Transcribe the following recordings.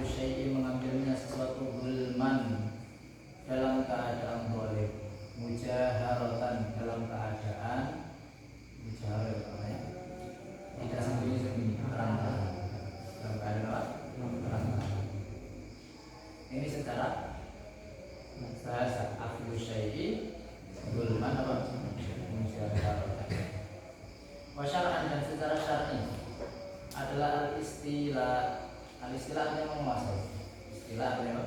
akhdhu syai'i mengambilnya sesuatu zulman dalam keadaan zalim, mujaharatan dalam keadaan mujaharah namanya tidak sembunyi-sembunyi, terang-terangan. Dalam keadaan apa? Terang-terangan. Ini secara bahasa akhdhu syai'i zulman apa? Mujaharatan. Wa syar'an dan secara syar'i adalah al-istilah. Al-istilah yang menguasai. Istilah apa?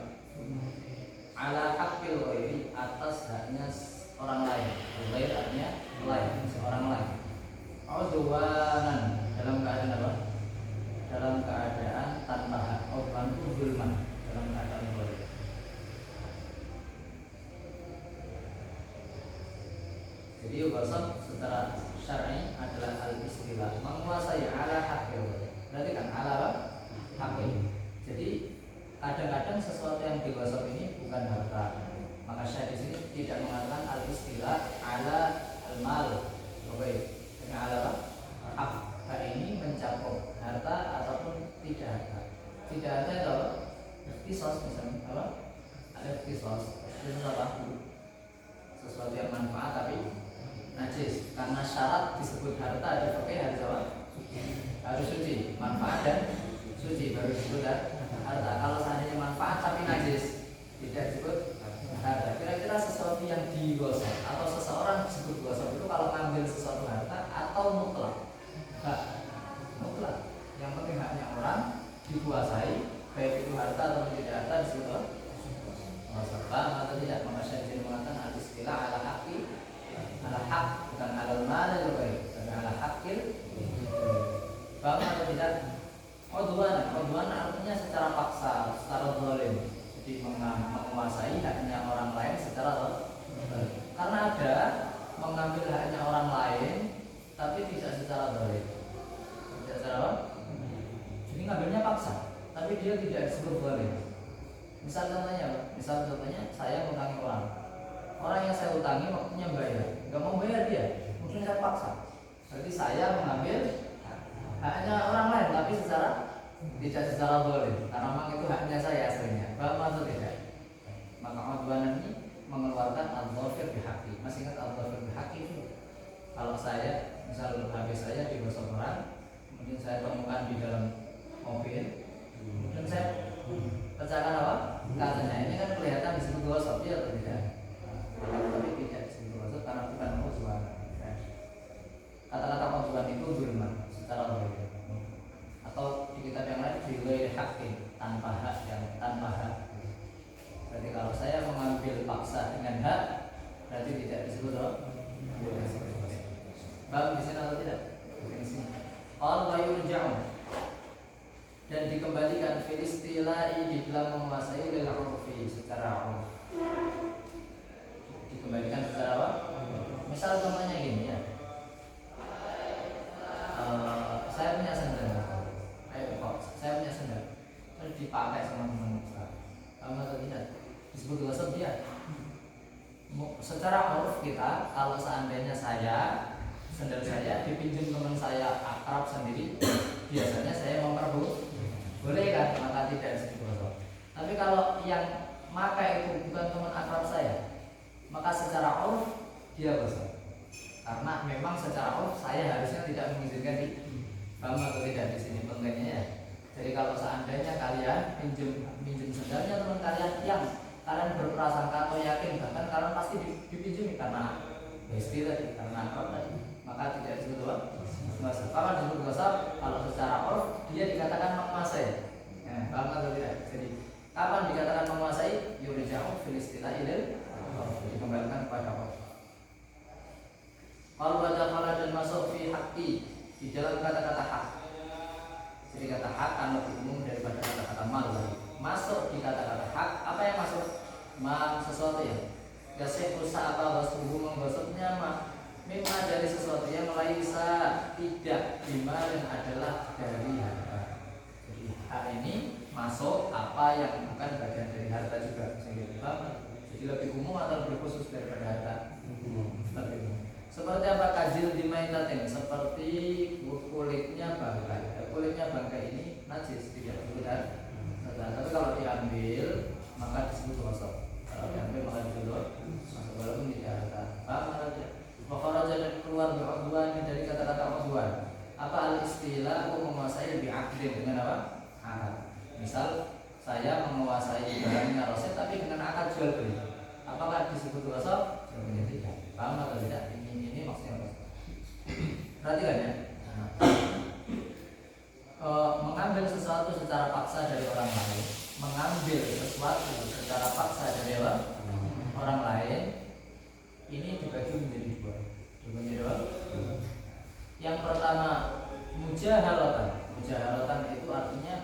Ala haqqil ghairi, atas haknya orang lain. Ghair artinya lain, seorang lain. Udwanan dalam keadaan apa? Dalam keadaan tanpa hak. Udwan itu zulman, dalam keadaan ghair. Jadi ghasab secara syar'i adalah al-istilah, menguasai ala haqqil ghairi. Berarti kan ala apa? Haqqil. Jadi kadang-kadang sesuatu yang dighasab ini bukan harta. Maka saya di sini tidak mengatakan al-istilah ala al-mal. Oke, dengan ala hak. Hak ini mencakup harta ataupun tidak harta. Tidak harta itu apa? Kisos misalnya apa? Ada kisos. Itu apa? Sesuatu yang manfaat tapi najis. Karena syarat disebut harta ada pakai harus apa? Harus suci, manfaat dan suci baru disebut harta. Kalau seandainya manfaat tapi najis tidak disebut harta. Kira-kira sesuatu yang digosok atau seseorang disebut gosok itu kalau ngambil sesuatu harta atau mutlak? Mutlak. Yang penting haknya orang dikuasai, baik itu harta atau tidak harta disebut gosok. Atau tidak? Maka saya jadi mengatakan al-istilah ala haqqi, ala haq bukan ala mal tapi ala haqqil. Paham atau tidak? Udwan artinya secara paksa, secara zalim. Jadi menguasai haknya orang lain secara zalim. Karena ada mengambil haknya orang lain tapi tidak secara zalim. Tidak secara apa? Jadi ngambilnya paksa, tapi dia tidak disebut zalim. Misal contohnya saya mengutangi orang. Orang yang saya utangi waktunya bayar, nggak mau bayar dia, mungkin saya paksa. Berarti saya mengambil haknya orang lain tapi tidak secara zalim, karena memang itu haknya saya aslinya. Paham atau tidak? Maka udwan ini mengeluarkan al-dhafir bihaqqi. Masih ingat al-dhafir bihaqqi itu? Kalau saya misal HP saya digosok orang, kemudian saya temukan di dalam mobil, kemudian saya pecahkan apa? Kacanya. Ini kan kelihatan disebut gosok, ya atau tidak? Tapi tidak disebut gosok karena bukan udwan. Kata-kata udwan itu zulman secara zalim. Atau di kitab yang lain di ghairi haqqin, tanpa hak, yang tanpa hak. Berarti kalau saya mengambil paksa dengan hak, berarti tidak disebut bab di sini atau tidak? Di sini. Qal wa yurja'u, dan dikembalikan fil istilahi di dalam menguasai lil 'urfi secara 'urf. Dikembalikan secara apa? Misal contohnya gini ya. Saya punya sendal. Saya punya sendal. Terus dipakai sama teman saya. Kamu atau tidak? Disebut gosok dia. Secara 'urf kita, kalau seandainya sendal saya dipinjam teman saya akrab sendiri, biasanya saya boleh kan, maka tidak disebut gosok. Tapi kalau yang maka itu bukan teman akrab saya, maka secara 'urf dia gosok. Karena memang secara 'urf saya harusnya tidak mengizinkan di. Paham atau tidak di sini pentingnya ya? Jadi kalau seandainya kalian minjem sendalnya teman kalian yang kalian berprasangka atau yakin bahkan kalian pasti dipinjami karena besti tadi, karena akrab tadi, maka tidak disebut apa? Gosok. Kalau disebut gosok, kalau secara 'urf dia dikatakan menguasai. Paham atau tidak? Jadi kapan dikatakan menguasai? Yurja'u fil istilah ilal 'urf, dikembalikan kepada 'urf. Kalau wadakhala dan masuk fi haqqi, di dalam kata-kata hak. Jadi kata hak kan lebih umum daripada kata-kata mal lagi. Masuk di kata-kata hak, apa yang masuk? Sesuatu ya. Gasih usaha apa wasbuhu menggosoknya memang dari sesuatu yang laisa tidak bima yang adalah dari harta. Jadi hak ini masuk apa yang bukan bagian dari harta juga. Jadi lebih umum atau lebih khusus daripada harta? Lebih umum. Seperti apa? Kajil dimaitatin, seperti kulitnya bangkai. Kulitnya bangkai ini najis, tidak benar. Tapi kalau diambil maka disebut ghasab. Kalau diambil maka disebut ghasab walaupun tidak harta. Paham atau tidak? Makharaja dan keluar berudwan dari kata-kata udwan. Apa al-istilah? Aku menguasai lebih aktif dengan apa? Akad. Misal saya menguasai barangnya Roset tapi dengan akad jual beli. Apakah disebut ghasab? Jawabannya tidak. Paham atau tidak? Ini maksudnya apa? Perhatikan ya. Mengambil sesuatu secara paksa dari orang lain, mengambil sesuatu secara paksa dari orang lain, ini dibagi menjadi dua. Yang pertama mujahalatan. Mujahalatan itu artinya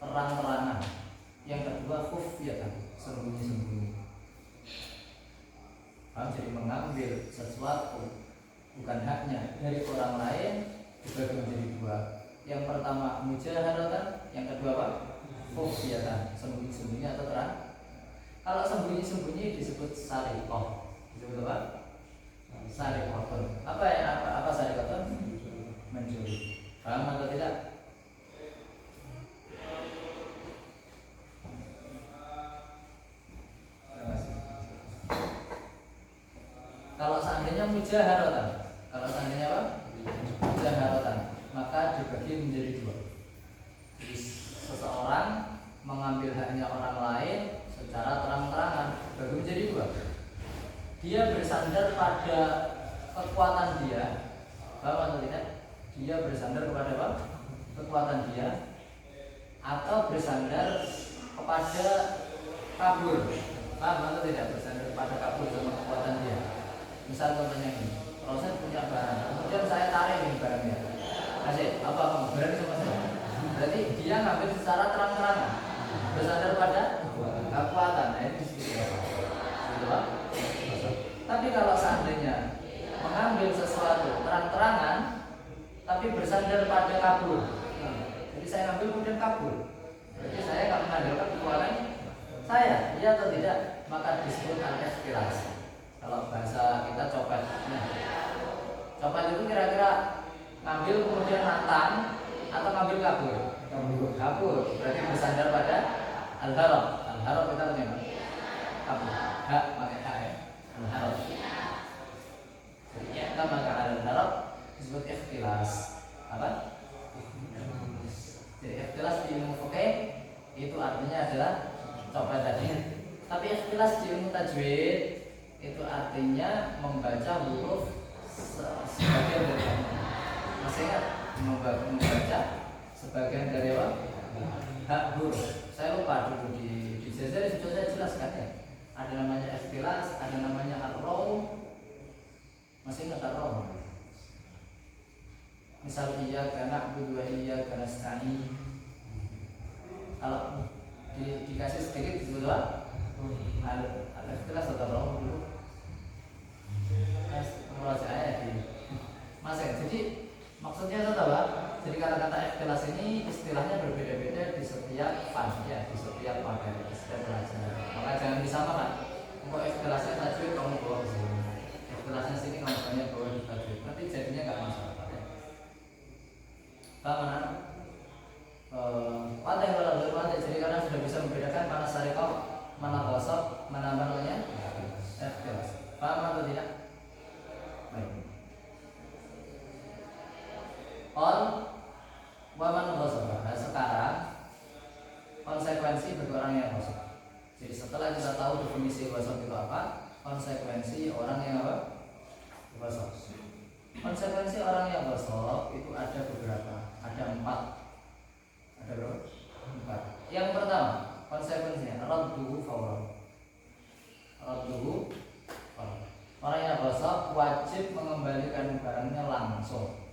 terang-terangan. Yang kedua khufyatan, sembunyi-sembunyi. Jadi mengambil sesuatu bukan haknya dari orang lain dibagi menjadi dua. Yang pertama mujahalatan, yang kedua apa? Khufyatan, sembunyi-sembunyi atau terang. Kalau sembunyi-sembunyi disebut sariqah. Disebut apa? Sariqah. Apa sariqah? Mencuri. Paham atau tidak? Kalau seandainya mujaharatan, apa? Mujaharatan, maka dibagi menjadi dua. Jadi seseorang mengambil haknya orang lain secara terang-terangan, dibagi menjadi dua. Dia bersandar pada kekuatan dia, paham atau tidak? Dia bersandar kepada apa? Kekuatan dia, atau bersandar kepada kabur, paham atau tidak? Bersandar kepada kabur sama kekuatan dia. Misal contohnya ini, Roset punya barang, kemudian saya tarik ini barangnya. Kasih, apa berani sama saya? Berarti dia ngambil secara terang-terangan, bersandar pada kekuatan. Nah ini gitu Pak. Tapi kalau seandainya mengambil sesuatu terang-terangan, tapi bersandar pada kabur, jadi saya ngambil kemudian kabur, berarti saya nggak mengandalkan kekuatan saya, iya atau tidak? Maka disebut al-ikhtilas. Kalau bahasa kita copet. Nah, copet itu kira-kira ngambil kemudian nantang atau ngambil kabur? Kabur. Berarti bersandar pada al-harab. Al-harab kita punya kabur. Hak pakai hak ya. Al-harab. Jadi kita maka al-harab disebut ikhtilas. Apa? Jadi ikhtilas di ilmu fikih itu artinya adalah copet tadi. Tapi ikhtilas di ilmu tajwid itu artinya membaca huruf sebagian dari masih ingat membaca sebagian dari apa? Hak huruf. Saya lupa dulu di Jazari sudah saya jelaskan ya. Ada namanya ikhtilas, ada namanya ar-raw. Masih ingat ar-raw? Misal iyyaka na'budu wa iyyaka nasta'in. Kalau dikasih sedikit disebut apa? Al-ikhtilas atau ar-raw dulu. Merajaah di Mas. Jadi maksudnya itu apa? Jadi kata-kata ikhtilas ini istilahnya berbeda-beda di setiap fan ya, di setiap materi, di setiap pelajaran. Maka jangan disamakan. Kalau ikhtilasnya tajwid kamu bawa ke sini, ikhtilasnya sini kamu banyak bawa di tajwid. Nanti jadinya nggak masalah ya. Mana? Pandai kalau pandai. Jadi karena sudah bisa membedakan mana sariqah, mana ghasab, mana namanya ikhtilas. Paham atau tidak? Baik. Waman ghasab. Nah sekarang konsekuensi bagi orang yang ghasab. Jadi setelah kita tahu definisi ghasab itu apa, konsekuensi orang yang apa? Ghasab. Konsekuensi orang yang ghasab itu ada beberapa, ada 4. Ada berapa? 4. Yang pertama konsekuensinya radduhu fawran. Radduhu fawran. Orang yang ghasab wajib mengembalikan barangnya langsung.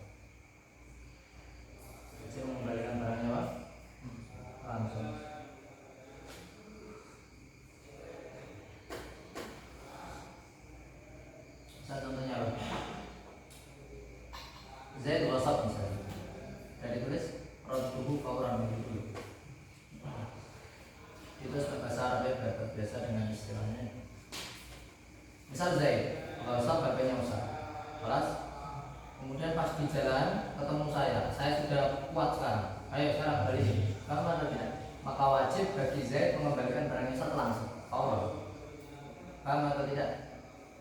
Wajib mengembalikan barangnya apa? Langsung. Saya contohnya apa? Zaid ghasab misalnya. Dari tulis radduhu fawran itu. Itu bahasa Arab ya, biasa dengan istilahnya. Misal Zaid ghasab bapaknya Musa. Kelas. Kemudian pas di jalan ketemu saya sudah kuat sekarang. Ayo sekarang balik. Kamu ada tidak? Maka wajib bagi Zaid mengembalikan barangnya Ustaz langsung. Fawran. Paham atau tidak?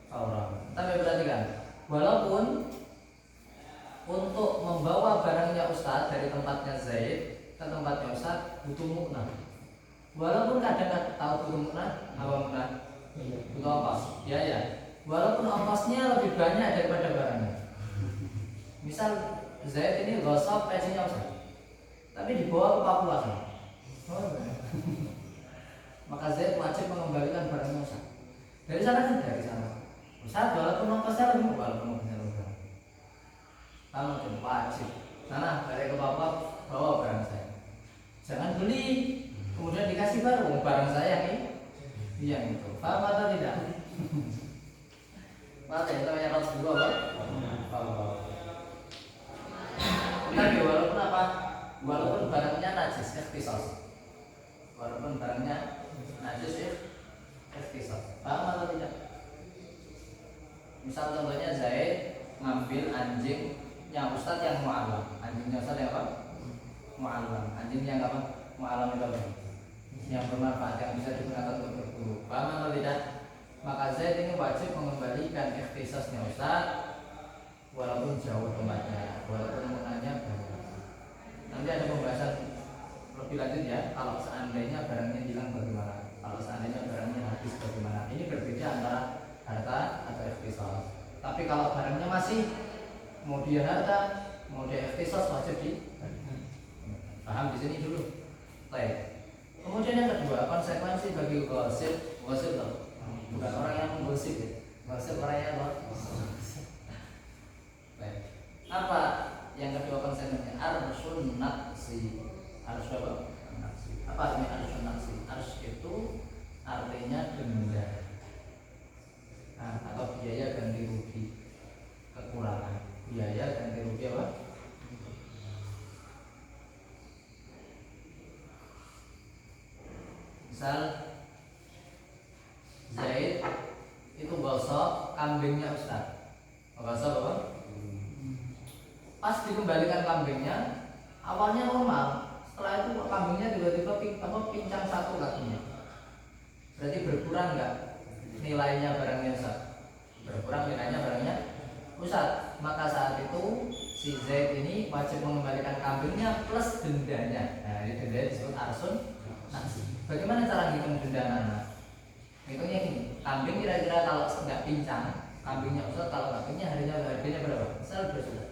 Fawran. Tapi perhatikan, walaupun untuk membawa barangnya Ustaz dari tempatnya Zaid ke tempatnya Ustaz butuh muknah. Walaupun kadang tahu butuh muknah, apa muknah? Butuh ongkos, ya. Walaupun ongkosnya lebih banyak daripada barangnya. Misal Zaid ini gosok pecinya Ustaz, tapi dibawa ke Papua Ustaz. Maka Zaid wajib mengembalikan barangnya Ustaz. Dari sana kan dari sana. Ustaz walaupun ongkosnya lebih walaupun ongkosnya lebih banyak. Kamu wajib. Sana balik ke Papua bawa barang saya. Jangan beli kemudian dikasih baru barang saya nih. Iya itu. Paham atau tidak? Maka yang namanya harus dua apa? Tapi walaupun apa? Walaupun barangnya najis, ikhtisas. Walaupun barangnya najis, ikhtisas. Paham atau tidak? Misal contohnya Zaid ngambil anjingnya Ustadz yang mu'allam. Anjingnya Ustadz yang apa? Mu'allam. Anjing yang apa? Mu'allam itu apa? Yang bermanfaat, yang bisa digunakan untuk berburu. Paham atau tidak? Maka Zaid ini wajib mengembalikan ikhtisasnya Ustadz walaupun jauh tempatnya, walaupun muknanya banyak. Nanti ada pembahasan lebih lanjut ya. Kalau seandainya barangnya hilang bagaimana? Kalau seandainya barangnya habis bagaimana? Ini berbeda antara harta atau ikhtisas. Tapi kalau barangnya masih mau dia harta, mau dia ikhtisas wajib di. Paham di sini dulu. Baik. Kemudian yang kedua, konsekuensi bagi gosip loh. Bukan orang yang menggosip ya. Gosip orang yang baik. Apa yang kedua konsekuensinya? Arsun naksi. Arus apa? Apa artinya arsun naksi? Arus itu artinya denda. Nah, atau biaya ganti rugi kekurangan. Biaya ganti rugi apa? Misal Zaid itu gosok kambingnya Ustaz. Gosok apa? Pas dikembalikan kambingnya, awalnya normal. Setelah itu kambingnya tiba-tiba pincang satu kakinya. Berarti berkurang nggak nilainya barangnya Ustaz? Berkurang nilainya barangnya Ustaz. Maka saat itu si Zaid ini wajib mengembalikan kambingnya plus dendanya. Nah, ini denda disebut arsun. Bagaimana cara ngitung denda anak? Hitungnya gini, kambing kira-kira kalau nggak pincang, kambingnya Ustaz kalau nggak pincang harganya berapa? Misal berapa?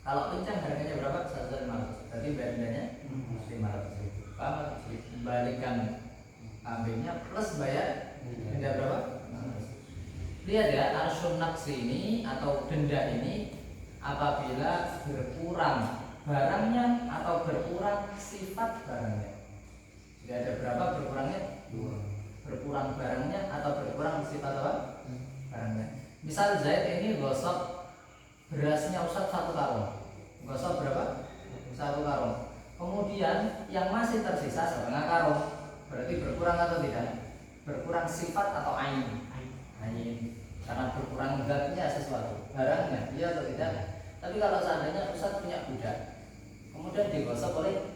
Kalau pincang harganya berapa? 1.500. Berarti bayar dendanya 500.000. Paham? Kembalikan kambingnya plus bayar denda berapa? Lihat ya, arsun naksi ini atau denda ini apabila berkurang barangnya atau berkurang sifat barangnya. Jadi ada berapa berkurangnya? 2. Berkurang barangnya atau berkurang sifat apa? Barangnya. Misal Zaid ini gosok berasnya Ustaz 1 karung. Gosok berapa? 1 karung. Kemudian yang masih tersisa 1/2 karung. Berarti berkurang atau tidak? Berkurang sifat atau ain. Karena berkurang zatnya sesuatu, barangnya, iya atau tidak? Tapi kalau seandainya Ustaz punya budak, kemudian digosok oleh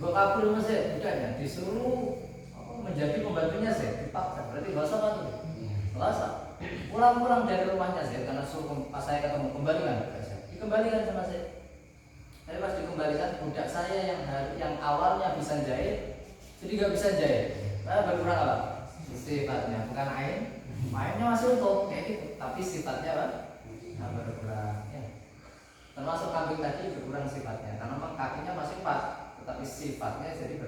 Bokapul Mesir, budaknya disuruh menjadi pembantunya Zaid, dipaksa, berarti gosok atau tidak? Gosok. Pulang-pulang dari rumahnya Zaid karena suruh pas saya ketemu kembalikan, dikembalikan sama Zaid. Tapi pas dikembalikan budak saya yang awalnya bisa jahit, jadi nggak bisa jahit. Berkurang apa? Sifatnya, bukan ain. Mainnya masih utuh kayak gitu, tapi sifatnya apa? Berkurang. Ya. Termasuk kambing tadi berkurang sifatnya, karena memang kakinya masih 4, tetapi sifatnya jadi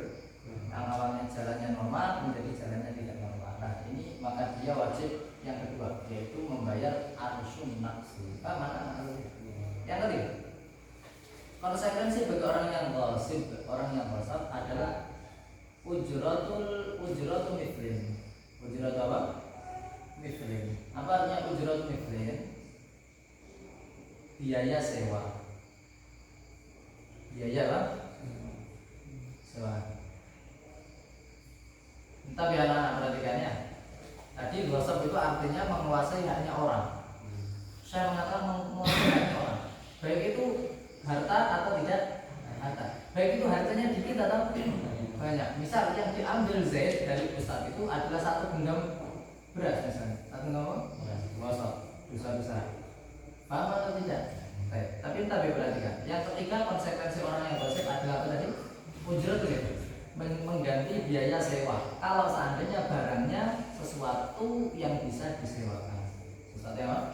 yang awalnya jalannya normal menjadi jalannya tidak normal. Nah ini maka dia wajib yang kedua, yaitu membayar arsun naksi. Mana? Yang ketiga, konsekuensi bagi orang yang gosip, orang yang gosip adalah ujratul mithlin. Ujrat apa? Mithlin. Apa artinya ujrat mithlin? Biaya sewa. Biaya apa? Sewa. Tapi anak-anak perhatikannya. Tadi gosip itu artinya menguasai haknya orang. Saya mengatakan menguasai haknya orang. Baik itu harta atau tidak harta. Baik itu hartanya dikit atau banyak. Misal yang diambil Zaid dari Ustadz itu adalah satu genggam beras misalnya, satu genggam gosok, dosa besar. Paham atau tidak? Tapi kita perhatikan. Yang ketiga, konsekuensi orang yang gosip adalah apa tadi? Ujrat itu mengganti biaya sewa. Kalau seandainya barangnya sesuatu yang bisa disewakan. Sesuatu yang apa?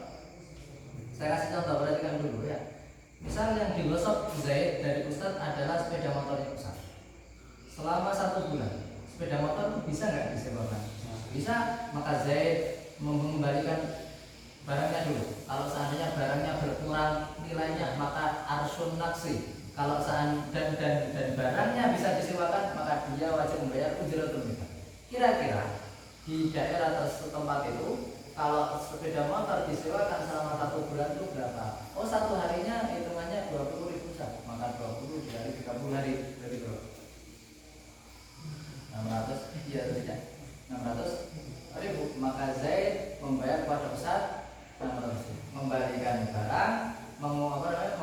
Saya kasih contoh, perhatikan dulu ya. Misal yang digosok Zaid dari Ustadz adalah sepeda motornya Ustadz. Selama 1 bulan, sepeda motor bisa nggak disewakan? Bisa, maka Zaid mengembalikan barangnya dulu. Kalau seandainya barangnya berkurang nilainya, maka arsun naksi. Kalau seandainya dan barangnya bisa disewakan, maka dia wajib membayar ujratul mithal. Kira-kira di daerah setempat itu, kalau sepeda motor disewakan selama 1 bulan itu berapa? Oh, 1 harinya hitungannya 20.000 saja. Maka 20 dikali 30 hari dari berapa? 600, iya atau tidak? 600.000. Maka Zaid membayar kepada Ustadz 600.000. Membalikan barang,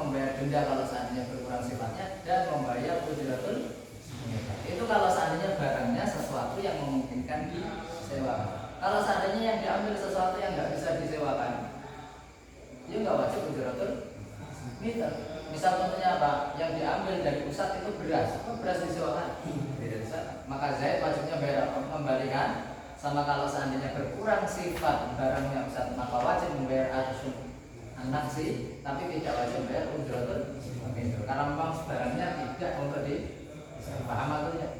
membayar denda kalau seandainya berkurang sifatnya, dan membayar ujratul mithal. Itu kalau seandainya barangnya sesuatu yang memungkinkan disewakan. Kalau seandainya yang diambil sesuatu yang nggak bisa disewakan, dia nggak wajib ujratul mithal. Misal contohnya apa? Yang diambil dari pusat itu beras, beras disewakan, maka Zaid wajibnya bayar kembalikan. Sama kalau seandainya berkurang sifat barangnya pusat, maka wajib membayar arsun naksi, tapi tidak wajib membayar ujratul mithal karena memang barangnya tidak untuk dipaham atau tidak.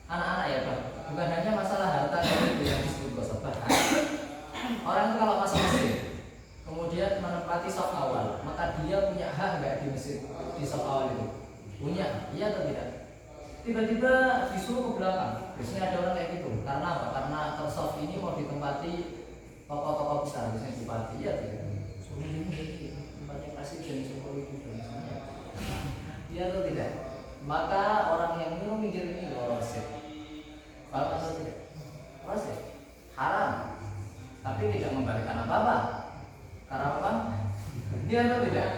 Anak-anak ya Pak, bukan hanya masalah harta yang disebut gosok. Orang itu kalau masuk Mesir, kemudian menempati saf awal, maka dia punya hak nggak di Mesir di saf awal itu? Punya, iya atau tidak? Tiba-tiba disuruh ke belakang. Biasanya ada orang kayak gitu. Karena apa? Karena saf ini mau ditempati tokoh-tokoh besar, misalnya bupati, iya tidak? Tempatnya presiden, Jokowi itu misalnya. Iya atau tidak? Maka orang yang minum mikir ini gosip. Kalau atau tidak? Gosip. Haram. Tapi tidak membalikan apa-apa. Karena apa? Dia atau tidak?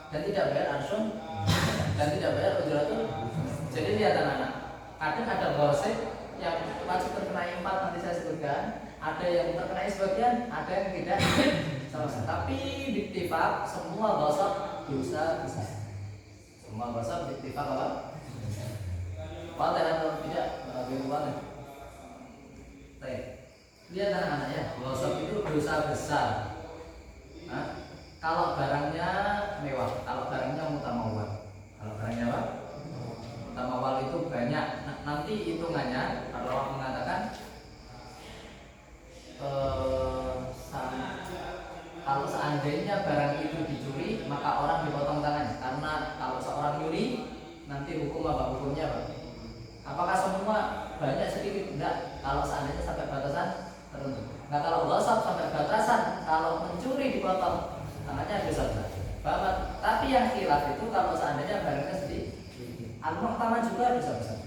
Dan tidak bayar arsun dan tidak bayar ujratul. Jadi lihat anak-anak, kadang ada gosip yang wajib terkena 4 nanti saya sebutkan. Ada yang terkena sebagian, ada yang tidak sama. Tapi dittifaq semua gosip dosa besar. Semua gosip dittifaq apa? Pada atau tidak? Bagaimana? Lihat anak-anak ya, gosip itu dosa besar. Kalau barangnya mewah, kalau barangnya mutamawal. Kalau barangnya apa? Mutamawal itu banyak. Nanti hitungannya Allah mengatakan kalau seandainya barang itu dicuri, maka orang dipotong tangannya. Karena kalau seorang nyuri, nanti hukum apa? Hukumnya apa? Apakah semua banyak sedikit? Enggak. Kalau seandainya sampai batasan tertentu. Nah kalau gosip sampai batasan, kalau mencuri dipotong tangannya bisa besar. Tapi yang khilaf itu kalau seandainya barangnya sedikit. Al-Mu'tamad juga bisa besar.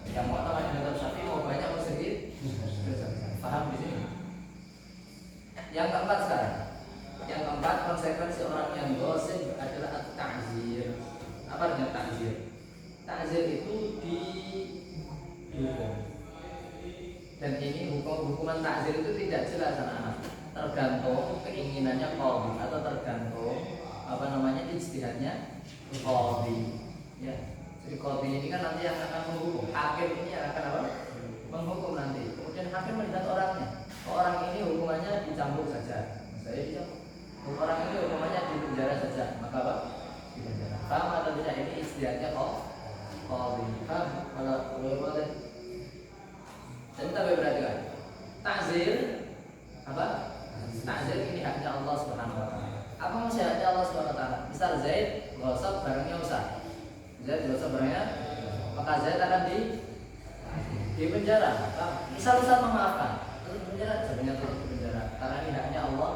Yang Mu'tamad di dalam Syafi'i mau banyak mau sedikit bisa. Paham di sini? Yang keempat sekarang. Yang keempat, konsekuensi orang yang gosip adalah at-ta'zir. Apa artinya ta'zir? Ta'zir itu dihukum. Dan ini hukuman ta'zir itu tidak jelas anak-anak. Tergantung keinginannya qadhi atau tergantung ijtihadnya qadhi. Ya. Jadi qadhi ini kan nanti yang akan menghukum. Hakim ini yang akan apa? Menghukum nanti. Kemudian hakim melihat orangnya. Orang ini hukumannya dicambuk saja. Saya dicambuk. Orang ini hukumannya di penjara saja. Maka apa? Di penjara. Paham atau tidak? Ini ijtihadnya qadhi. Paham? Kalau boleh. Dan kita perhatikan. Ta'zir apa? Ta'zir ini haknya Allah Subhanahu wa taala. Apa maksudnya haknya Allah Subhanahu wa taala? Misal Zaid gosok barangnya Ustaz. Zaid gosok barangnya, maka Zaid akan di penjara. Misal Ustaz memaafkan, terus penjara, sebenarnya terus di penjara. Karena ini haknya Allah,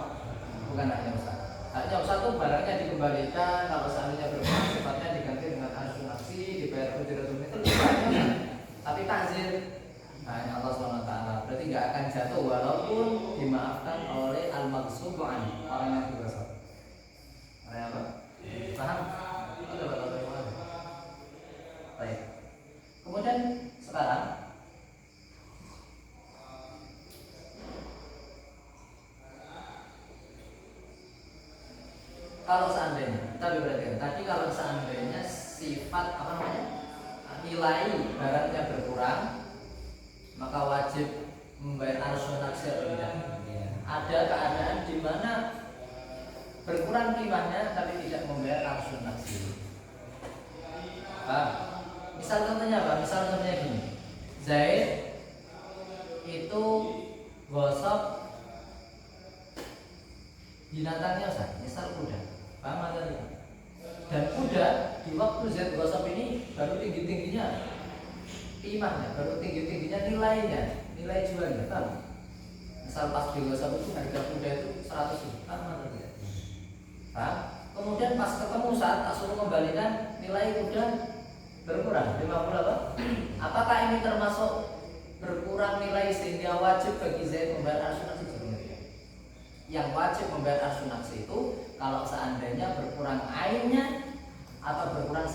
bukan haknya Ustaz. Haknya Ustaz itu barangnya dikembalikan, kalau seandainya berkurang sifatnya diganti dengan arsunasi, dibayar ujratul mithal. Tapi ta'zir hanya Allah SWT. Berarti nggak akan jatuh walaupun dimaafkan oleh al-maghsub an, orang yang digosok. Orang apa? Paham? Ada batas mana? Baik. Kemudian sekarang kalau seandainya, kita perhatikan tadi kalau seandainya sifat apa namanya nilai barangnya berkurang, maka wajib membayar arsun naksi atau tidak? Ada keadaan di mana berkurang kimahnya tapi tidak membayar arsun naksi. Misal contohnya apa? Misal contohnya gini, Zaid itu gosok binatangnya Ustaz, misal kuda, paham atau tidak? Dan kuda di waktu Zaid gosok ini baru tinggi-tingginya timahnya, baru tinggi-tingginya nilainya, nilai jualnya, tahu? Misal pas digosok itu harga kuda itu 100 ribu, paham atau tidak? Paham? Kemudian pas ketemu saat tak suruh kembalikan nilai kuda berkurang 50 apa? Apakah ini termasuk berkurang nilai sehingga wajib bagi Zaid membayar arsunasi? Yang wajib membayar arsunasi itu kalau seandainya berkurang ainnya atau berkurang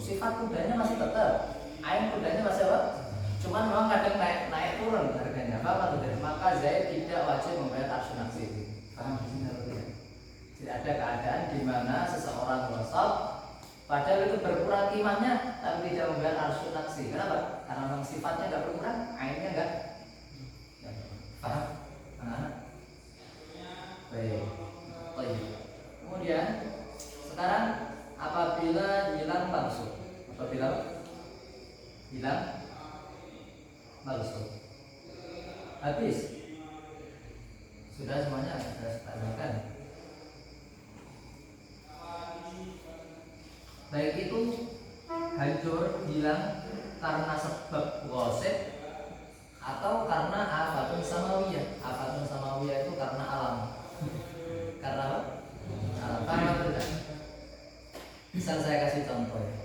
sifat kudanya masih tetap, ain kudanya masih apa? Cuman memang kadang naik turun harganya, apa tidak? Maka Zaid tidak wajib membayar arsunasi itu. Paham di sini atau tidak? Jadi ada keadaan di mana seseorang gosok padahal itu berkurang kimahnya tapi tidak membayar arsunasi. Kenapa? Karena memang sifatnya nggak berkurang, ainnya nggak. Paham? Baik. Kemudian sekarang apabila hilang palsu, apabila hilang palsu, habis sudah semuanya sudah tanyakan. Baik itu hancur, hilang karena sebab gosip atau karena afatun samawiyah. Afatun samawiyah itu karena alam. Karena apa? Alam. Paham atau tidak? Misal saya kasih contoh ya.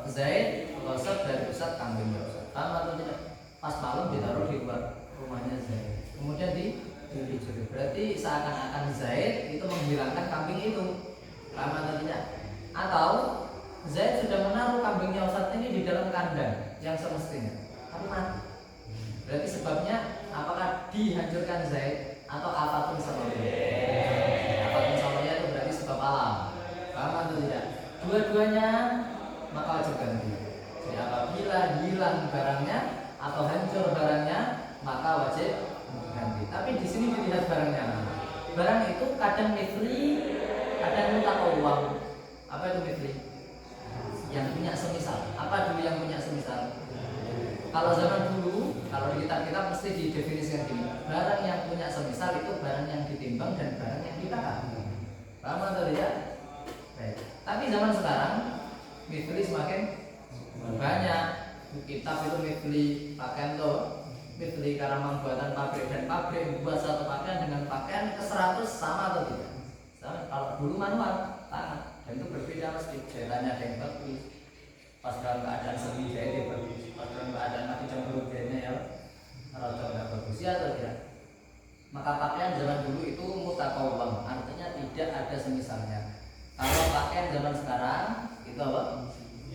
Zaid gosok dari pusat kambing Ustaz. Paham atau tidak? Pas malam ditaruh di luar rumahnya Zaid. Kemudian dicuri. Berarti seakan-akan Zaid itu menghilangkan kambing itu. Paham atau tidak? Atau Zaid sudah menaruh kambingnya Ustaz ini di dalam kandang yang semestinya, tapi mati. Berarti sebabnya apakah dihancurkan Zaid atau afatun samawiyah? Afatun samawiyah itu berarti sebab alam. Paham atau tidak? Dua-duanya maka wajib ganti. Jadi apabila hilang barangnya atau hancur barangnya maka wajib ganti. Tapi di sini dilihat barangnya. Barang itu kadang mithli, kadang mutakawwam. Apa itu mithli? Yang punya semisal. Apa dulu yang punya semisal? Kalau zaman dulu, kalau di kitab-kitab mesti didefinisikan gini. Barang yang punya semisal itu barang yang ditimbang dan barang yang ditakar. Paham atau tidak? Baik. Tapi zaman sekarang mithli semakin banyak. Kitab itu mithli pakaian tuh, mithli karena buatan pabrik, dan pabrik membuat satu pakaian dengan pakaian ke-100 sama atau tidak? Sama. Kalau dulu manual, tangan. Dan itu berbeda mesti jahitannya ada yang bagus. Pas dalam keadaan semi jahit bagus. Pas dalam keadaan mati campur jahitnya ya rada nggak bagus ya atau tidak. Maka pakaian zaman dulu itu mutakawwam, artinya tidak ada semisalnya. Kalau pakaian zaman sekarang itu apa?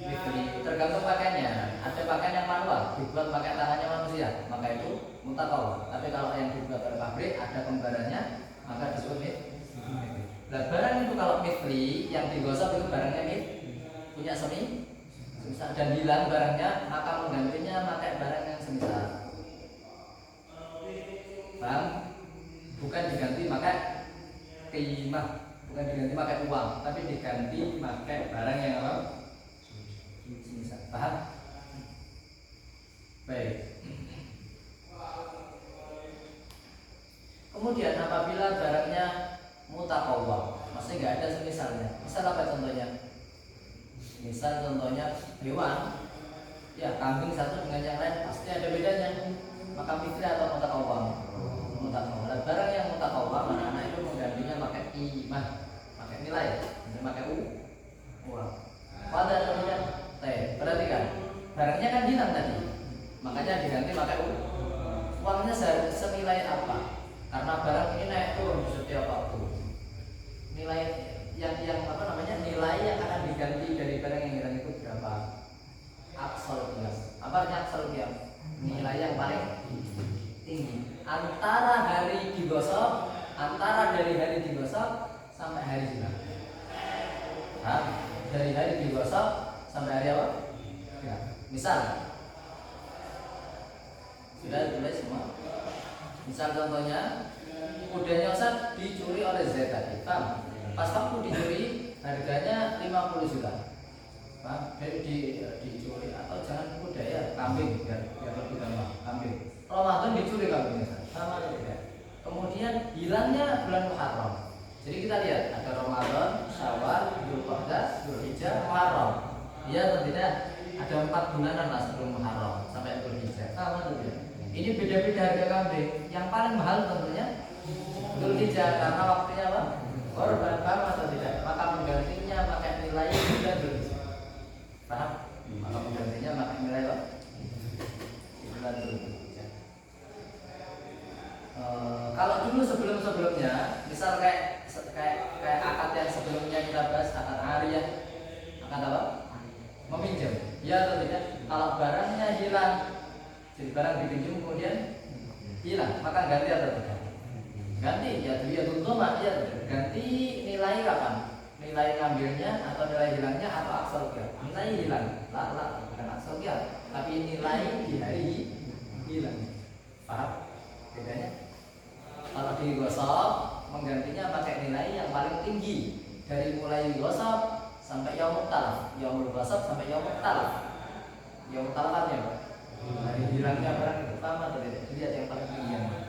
Mithli. Tergantung pakaiannya. Ada pakaian yang manual dibuat pakai tangannya manusia, maka itu mutakawwam. Tapi kalau yang dibuat oleh pabrik ada pembarannya, maka disebut mithli. Nah, barang itu kalau mithli yang digosok itu barangnya punya semisal dan hilang barangnya, maka menggantinya pakai barang yang semisal. Paham? Bukan diganti pakai qimah, bukan diganti pakai uang, tapi diganti pakai barang yang apa? Semisal. Paham? Baik. Kemudian apabila barangnya mutakawwam, maksudnya nggak ada semisalnya. Misal apa contohnya? Misal contohnya hewan, ya kambing satu dengan yang lain pasti ada bedanya. Maka mithli atau mutakawwam? Mutakawwam. Barang yang mutakawwam, anak-anak itu menggantinya pakai qimah, pakai nilai, pakai uang. Pada contohnya, perhatikan, barangnya kan hilang tadi, makanya diganti pakai uang. Uangnya senilai apa? Karena barang ini naik turun setiap waktu. Nilai yang apa namanya, nilai yang akan diganti dari barang yang hilang itu berapa? dari hari digosok sampai hari apa? Ya. Misal sudah ditulis semua. Misal contohnya kudanya Ustaz dicuri oleh Z tadi, paham? Pas waktu dicuri harganya 50 juta. Paham? Dicuri atau jangan kuda ya, kambing biar lebih gampang, kambing. Ramadan dicuri kambingnya, sama atau tidak? Kemudian hilangnya bulan Muharram. Jadi kita lihat ada Ramadan, Syawal, Dzulqa'dah, Dzulhijjah, Muharram. Iya atau tidak? Ada 4 bulanan lah sebelum Muharram sampai Dzulhijjah. Sama atau tidak? Ini beda-beda harga kambing. Yang paling mahal tentunya Dzulhijjah karena waktunya apa? Korban, paham atau tidak? Maka menggantinya pakai nilai bulan Dzulhijjah. Paham? Maka menggantinya pakai nilai apa? Bulan Dzulhijjah. Kalau dulu sebelumnya, misal kayak akad yang sebelumnya kita bahas, akad ariyah, akad apa? Meminjam. Ya atau tidak? Kalau barangnya hilang, jadi barang dipinjam kemudian hilang, maka ganti atau tidak? Ganti. Ya tuntut ya ganti nilai kapan? Nilai ngambilnya atau nilai hilangnya atau aksal kia? Nilai hilang, bukan aksal kia, tapi nilai di hari hilang. Paham bedanya? Kalau digosok menggantinya pakai nilai yang paling tinggi dari mulai digosok sampai yaumul talaf, yaumul gosok sampai yaumul talaf. Yaumul talafannya Pak. Hari hilangnya barang itu sama atau tidak? Lihat yang paling tinggi yang mana.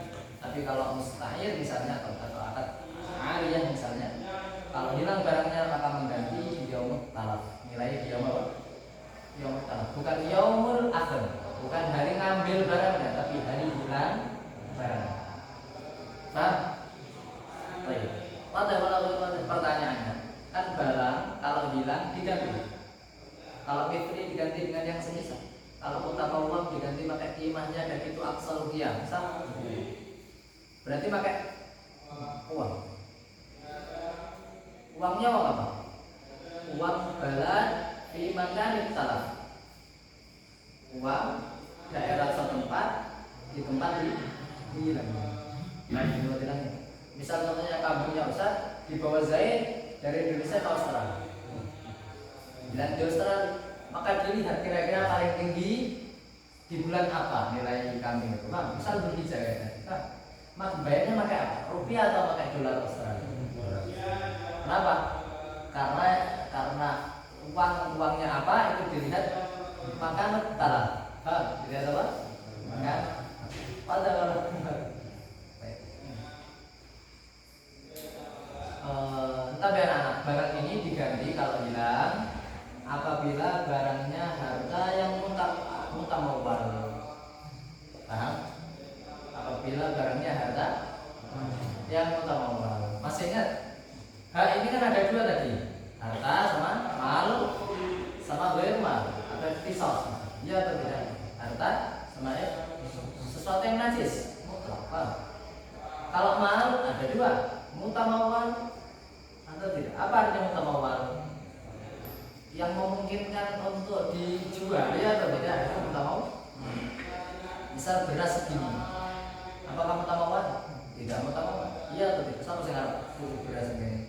Tapi kalau mustahil misalnya atau akad ariyah misalnya, kalau hilang barangnya maka mengganti yaumul talaf. Nilai di yaumul talaf, bukan yaumul akhir, bukan hari ngambil barangnya, tapi hari hilang barang. Paham? Baik. Pertanyaannya, kan barang kalau hilang diganti. Kalau fitri diganti dengan yang semisal. Kalau mutamawwam diganti pakai qimahnya dan itu aksal qiyam. Sama? Berarti pakai uang. Uangnya uang apa? Uang balad fi makanit talaf. Uang daerah setempat di tempat hilang. Misal contohnya kambingnya Ustaz dibawa Zaid dari Indonesia ke Australia. Dan di Australia, maka dilihat kira-kira paling tinggi di bulan apa nilai kambing itu. Nah, misal Dzulhijjah ya. Mas bayarnya pakai apa? Rupiah atau pakai dolar Australia? Kenapa? Karena uangnya apa itu dilihat maka talak. Dilihat apa? Maka pada tapi anak barang ini diganti kalau hilang apabila barangnya harta yang mutamawwal. Paham? Apabila barangnya harta yang mutamawwal. Masih ingat? Ini kan ada dua tadi, harta sama mal sama ghair mal atau qisas. Iya atau tidak? Harta sama sesuatu yang najis mutlak. Kalau mal ada dua, mutamawwal atau tidak? Apa artinya mutamawwal? Yang memungkinkan untuk dijual ya atau tidak? Itu mutamawwal. Misal beras segini, apakah mutamawwal? Tidak mutamawwal. Iya atau tidak? Sama dengan beras segini.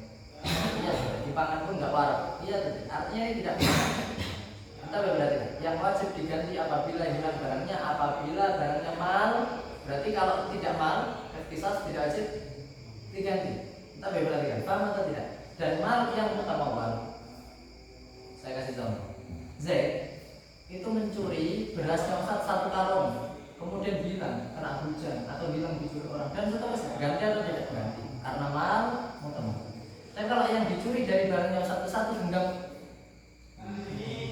Iya, dipangan pun nggak waras. Iya atau tidak? Artinya ini tidak mutamawwal. Tapi berarti yang wajib diganti apabila hilang barangnya, apabila barangnya mal. Berarti kalau tidak mal, qisas tidak wajib diganti. Tapi berarti kan, paham atau tidak? Dan mal yang mutamawwal, saya kasih contoh. Z itu mencuri berasnya Ustaz 1 karung, kemudian hilang kena hujan atau hilang dicuri orang dan seterusnya. Ganti atau tidak ganti? Karena mal mutamawwal. Tapi kalau yang dicuri dari barangnya satu-satu genggam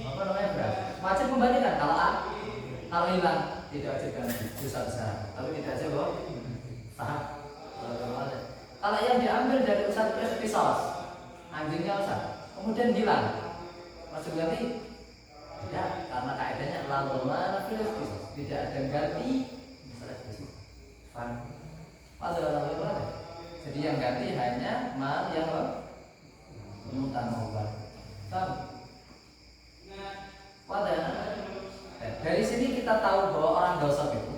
apa namanya beras, wajib kembalikan. Kalau hilang tidak wajib ganti, dosa besar. Tapi tidak wajib loh. Paham? Kalau yang diambil dari Ustaz qisas, anjingnya Ustaz, kemudian hilang, wajib ganti? Tidak, karena kaidahnya la dhamana fil qisas, tidak ada ganti masalah qisas. Paham? Jadi yang ganti hanya mal yang mutamawwal. Paham? Dari sini kita tahu bahwa orang gosok itu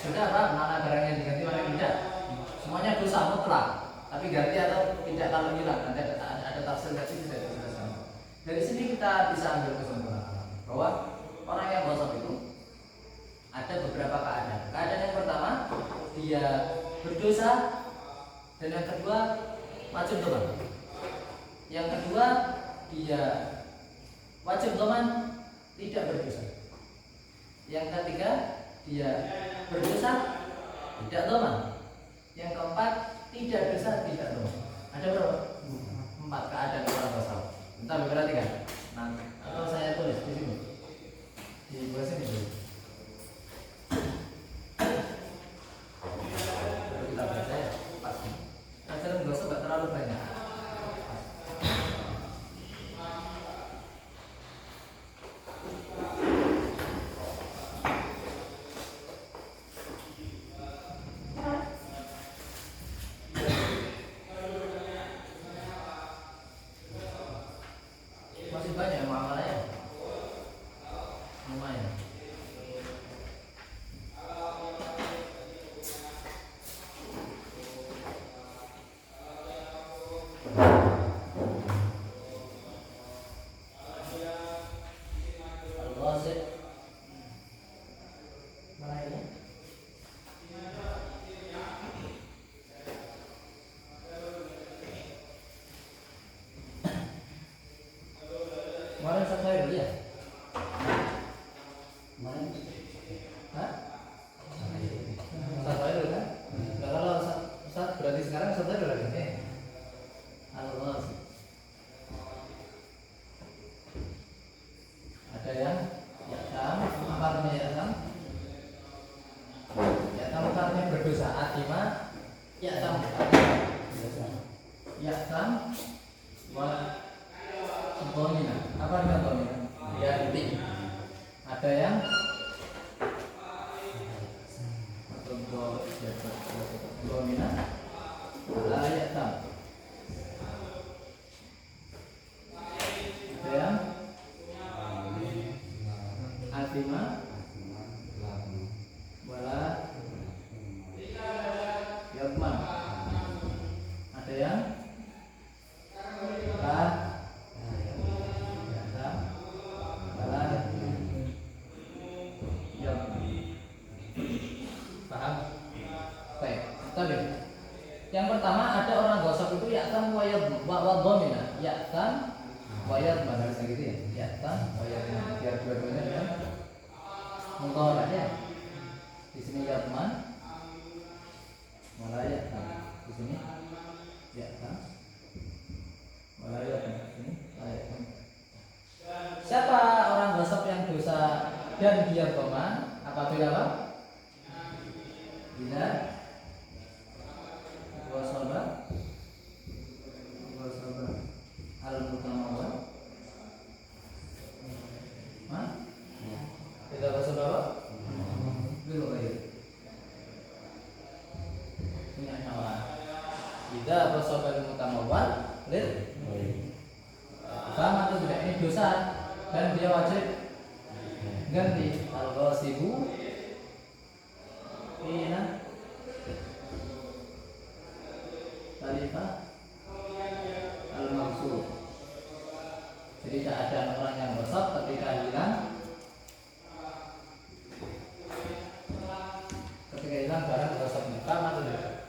sudah apa? Mana barang yang diganti, mana tidak. Semuanya dosa mutlak. Tapi ganti atau tidak kalau hilang, ada tafsir tadi tidak dijelaskan. Dari sini kita bisa ambil kesimpulan bahwa orang yang gosok itu ada beberapa keadaan. Keadaan yang pertama dia berdosa, dan yang kedua wajib doman. Yang kedua dia wajib doman tidak berdosa. Yang ketiga dia berdosa tidak doman. Yang keempat tidak dosa tidak doman. Ada berapa? 4 keadaan orang gosok. Bentar perhatikan. Nah, atau saya tulis di sini. Di bawah sini dulu. Kita baca ya, pas. Ajaran gosok nggak terlalu banyak. Masih banyak yang muamalahnya. Lumayan. Al-Ghasid. Mana ini? Kemarin saya dulu ya? Kemarin? Hah? Saya dulu kan? Nah, kalau Ustaz berarti sekarang saya dulu lagi nih. Al-Ghasid. Ada yang yatam, apa artinya yatam? Yatam artinya berdosa. Atima, yatam. Yatam, wa domina. Apa artinya domina? Ya titik. Ada yang domina, la yatam. Ada yang atima, wala yatman. Ada yang la yatam, wala yatman. Paham? Baik. Tapi yang pertama ada orang gosok itu yatam wa dhamina. Yatam wa yatman, harus gitu ya. Yatam wa yatman. Biar dua-duanya kan mudhari ya. Di sini yatman, wala yatam. Di sini yatam, wala yatman. Di sini la yatam. Siapa orang gosok yang dosa dan dia doman? Apabila apa? Bila wasaba al-mutamawwal. Hah? Tidak wasaba apa? Belum lagi. Ini apa? Tidak wasaba al-mutamawwal lil. Sama atau tidak? Ini dosa dan dia wajib ganti. Al-ghasibu ina Khalifah al-maksud. Jadi keadaan orang yang gosok ketika hilang barang gosoknya. Paham atau tidak?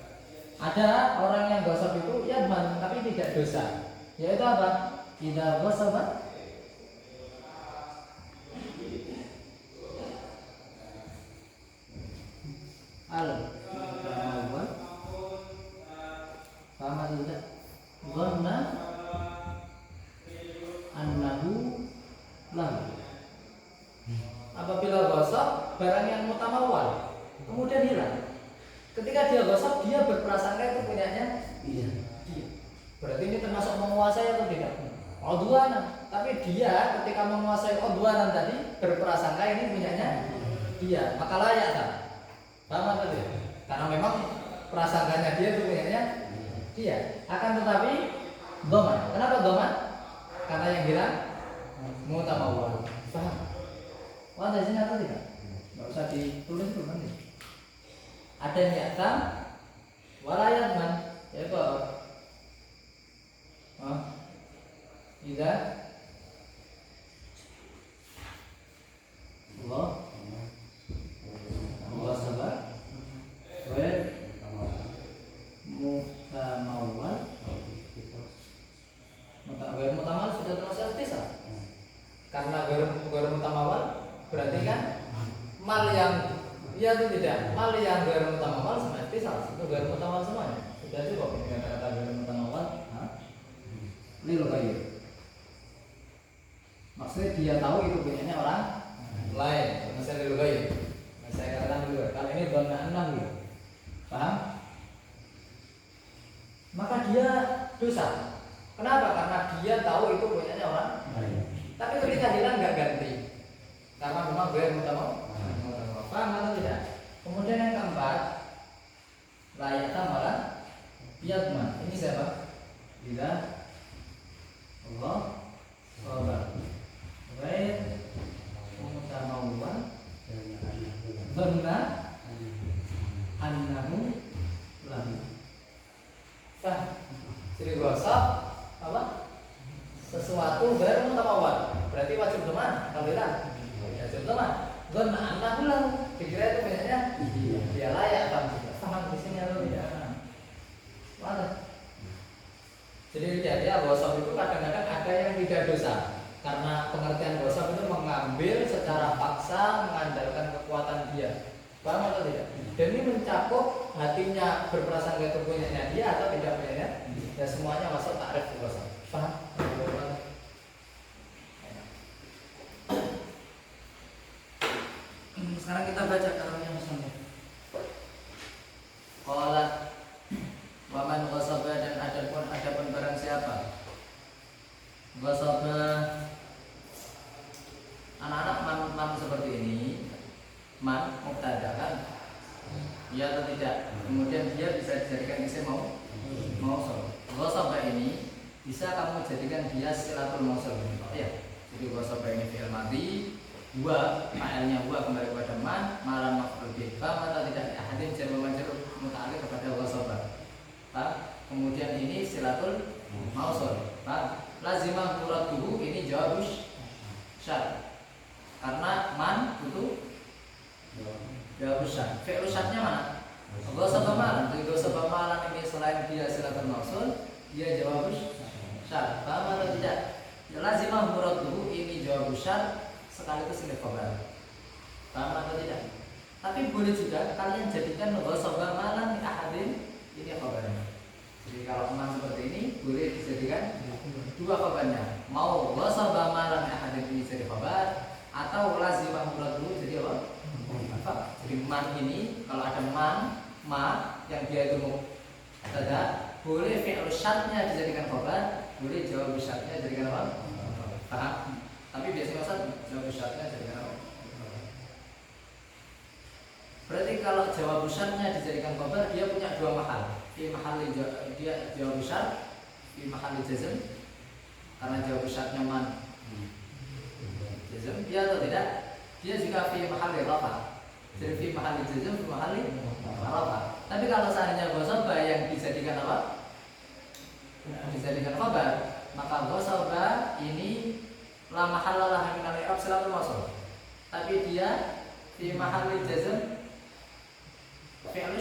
Ada orang yang gosok itu yadman tapi tidak dosa. Yaitu apa? Tidak gosok al-mawwal. Paham atau tidak? Dhanna annahu lahu. Apabila gosok barang yang mutamawwal kemudian hilang. Ketika dia gosok dia berprasangka itu punyanya dia. Berarti ini termasuk menguasai atau tidak? Udwanan. Tapi dia ketika menguasai udwanan tadi berprasangka ini punyanya dia. Maka layak tak? Paham atau tidak? Karena memang prasangkanya dia itu punyanya dia. Akan tetapi doman. Kenapa doman? Karena yang hilang mutamawwal. Paham? Wah, ada sini atau tidak? Nggak usah ditulis dulu nanti. Ada yang yatam, walayatman, yaitu. Ida Karena garam utama berarti kan mal yang iya atau tidak? Mal yang garam utama sama istisal itu garam utama semuanya. Sudah cukup ini kata-kata garam utama. Ini loh kayak maksudnya dia tahu itu punyanya orang lain. Misalnya dulu kayak saya katakan dulu kalau ini dona 6 gitu. Paham? Maka dia dosa. Kenapa? Karena dia tahu itu punyanya orang lain. Tapi ketika hilang nggak ganti. Karena memang garam utama. Paham atau tidak? Kemudian yang keempat, layak malah biadman. Ini siapa? Bila Allah sabar. Baik, mutamawwan dhanna annahu lahu. Nah, jadi gosok apa? Sesuatu baru mutamawwan. Berarti wajib teman. Kalau tidak, wajib teman. Dhanna annahu lahu. Dikira itu banyaknya dia layak kan? Paham di sini atau tidak? Mana? Jadi dia gosok itu kadang-kadang ada yang tidak dosa. Karena pengertian gosok itu mengambil secara paksa mengandalkan kekuatan dia. Paham atau tidak? Dan ini mencakup hatinya berprasangka itu punyanya dia atau tidak punyanya. Ya semuanya masuk takrif gosok. Paham? Sekarang kita baca kalamnya misalnya. Qala wa man ghasaba dan adapun barang siapa ghasaba. Anak-anak man seperti ini, man mubtada kan? Ya atau tidak? Kemudian dia bisa dijadikan isim mausul. Ghasaba ini bisa kamu jadikan dia silatul mausul. Ya. Jadi ghasaba ini fi'il madhi, wa fa'ilnya wa kembali kepada man, malan maf'ul bih. Paham atau tidak? Ahadin jar wa majrur muta'alliq kepada ghasaba. Kemudian ini silatul mausul. Lazimah muraduhu ini jawab syar. Karena man itu jawab syar. Fi'il syartnya mana? Ghasaba malan. Jadi ghasaba malan ini selain dia silatul mausul, dia jawab syar. Paham atau tidak? Lazimah muraduhu ini jawab syar sekaligus ini khabar. Paham atau tidak? Tapi boleh juga kalian jadikan ghasaba malan ahadin ini khabarnya. Jadi kalau man seperti ini boleh dijadikan dua khabarnya. Mau ghasaba malan ahadin ini jadi khabar atau lazimah muraduhu jadi apa? Jadi man ini kalau ada man, ma yang dia itu mubtada, boleh fi'il syartnya dijadikan khabar, boleh jawab syartnya jadikan apa? Paham? Tapi biasanya Ustaz jawab syartnya jadikan apa? Berarti kalau jawab syartnya dijadikan khabar, dia punya dua mahal. Di mahal dia jawab syart, di mahal jazm. Karena jawab syartnya man jazm, dia atau tidak? Dia juga fi mahal rafa. Jadi fi mahal jazm, fi mahal rafa. Tapi kalau seandainya ghasaba yang dijadikan apa? Dijadikan khabar, maka ghasaba ini la mahallalah min al-i'rab silatul mausul. Tapi dia fi mahal jazm fi'il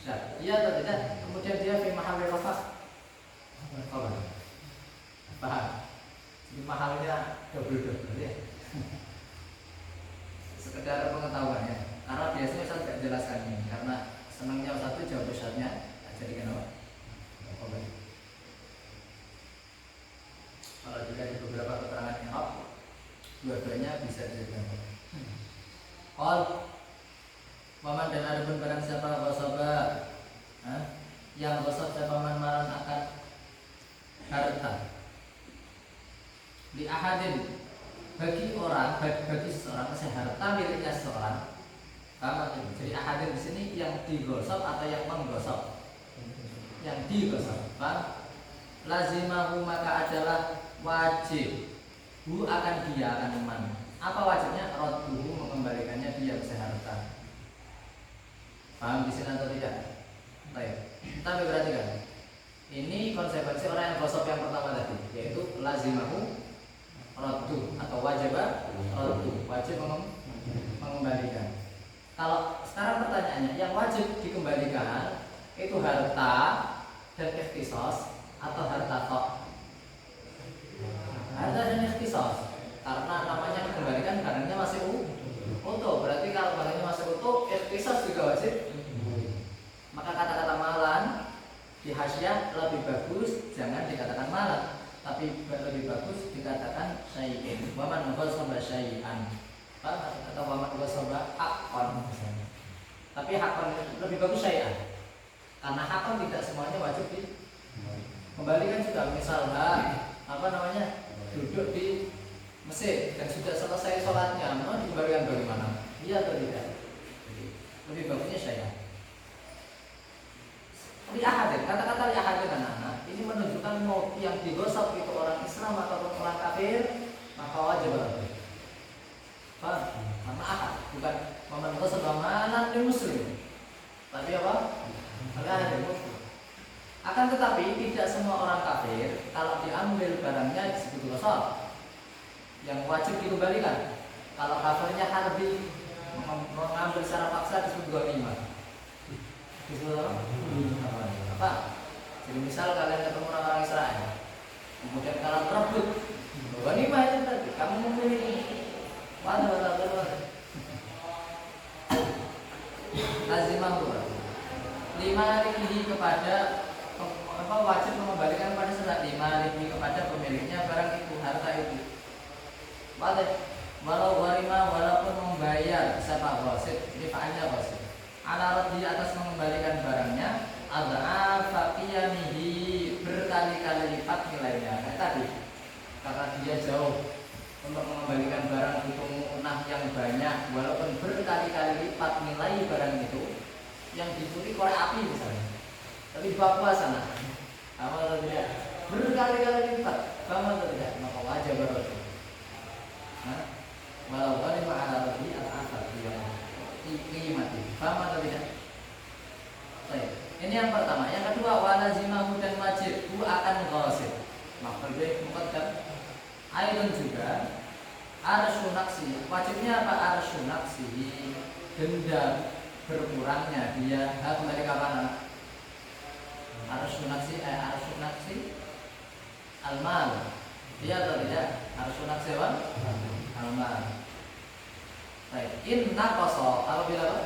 syar. Iya atau tidak? Kemudian dia fi mahal rafa. Khabar. Paham? Di mahalnya double ya. Sekedar pengetahuan ya. Karena biasanya saya tidak jelaskan ini karena senangnya satu jawab syartnya jadikan apa? Khabar. Kalau juga di beberapa keterangan i'rab dua-duanya bisa dijadikan khabar. Qal paman dan ada pun barang siapa ghasaba yang ghasab siapa man malan akan harta di ahadin bagi orang bagi seseorang harta miliknya seseorang. Jadi ahadin di sini yang digosok atau yang menggosok. Yang digosok, lazimahu maka adalah wajib hu akan dia akan man. Apa wajibnya? Radduhu mengembalikannya dia ke harta. Paham di sini atau tidak? Baik. Tapi perhatikan. Ini konsekuensi orang yang gosok yang pertama tadi, yaitu lazimahu raddu atau wajibah raddu, wajib mengembalikan. Kalau sekarang pertanyaannya, yang wajib dikembalikan itu harta dan ikhtisas atau harta tok? Harta dan ikhtisas. Harta waman ghasaba syai'an atau waman ghasaba haqqan misalnya. Tapi haqqan lebih bagus syai'an. Karena haqqan tidak semuanya wajib dikembalikan juga. Misalnya duduk di masjid dan sudah selesai sholatnya, mau dikembalikan bagaimana? Iya atau tidak? Lebih bagusnya syai'an. Li'ahadin, kata-kata li'ahadin anak-anak ini menunjukkan mau yang digosok itu orang Islam ataupun orang kafir, maka wajib berarti. Paham? Karena ahad, bukan mementukan sebagaimana di muslim. Tapi apa? Li'ahadin muslim. Akan tetapi tidak semua orang kafir kalau diambil barangnya disebut gosok, yang wajib dikembalikan. Kalau kafirnya harbi, mengambil secara paksa disebut ghanimah. Apa? Jadi misal kalian ketemu orang Israel, kemudian kalian berebut, ghanimah itu tadi kamu memiliki pada lazimah lima rihi kepada wajib mengembalikan pada surat lima rihi kepada pemiliknya barang itu, harta itu. Walau gharima, walaupun membayar siapa wasit, ini fa'alnya wasit ala di atas mengembalikan barangnya adha'afa qiyamihi, berkali-kali lipat nilainya. Tadi karena dia jauh untuk mengembalikan barang butuh munah yang banyak, walaupun berkali-kali lipat nilai barang itu yang dicuri korek api misalnya, tapi Papua sana apa atau tidak berkali-kali lipat, sama atau tidak, maka wajib berarti. Walau gharima ala rabbi al-akhar mati, paham atau tidak? Baik. Ini yang pertama. Yang kedua, walazimahu dan wajib akan ghasib. Maksudnya muqaddam. Aidon juga arsyunaksi. Wajibnya apa? Arsyunaksi, denda berkurangnya dia. Kembali kapan? Arsyunaksi almal. Dia atau tidak? Arsyunaksi almal. Baik, inna koso apabila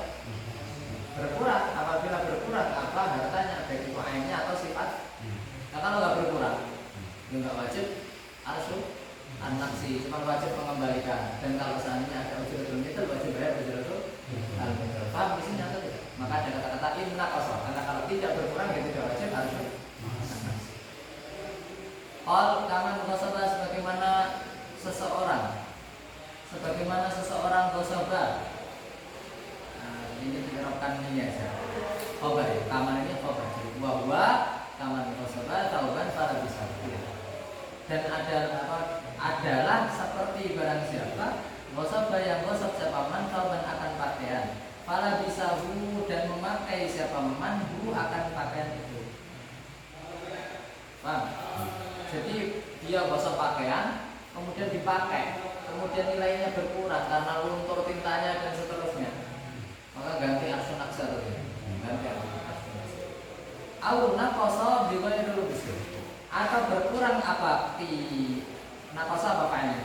berkurang, apa hartanya, baik itu ainnya atau sifat. Nah kalau nggak berkurang, ya nggak wajib arsu an-nafsi, cuma wajib mengembalikan. Dan kalau seandainya ada ujratul mithl, wajib bayar ujratul al-mithl. Paham di sini atau tidak? Maka ada kata-kata inna koso, karena kalau tidak berkurang ya tidak wajib arsu an-nafsi. Qal kaman ghasaba, sebagaimana seseorang ghasaba. Ini diterapkan ini aja. Khobar ya, kaman ini khobar. Jadi bahwa kaman ghasaba tauban fala bisa. Dan adalah seperti barang siapa ghasaba yang ghasab siapa man tauban akan pakaian. Fala bisahu, dan memakai siapa man akan pakaian itu. Paham? Jadi dia ghasab pakaian, kemudian dipakai, kemudian nilainya berkurang karena luntur tintanya dan seterusnya, maka ganti arsyun aksa tadi, ganti arsyun aksa. Au naqasa bi ghairi lubsi, atau berkurang apa di naqasa apa pakaiannya?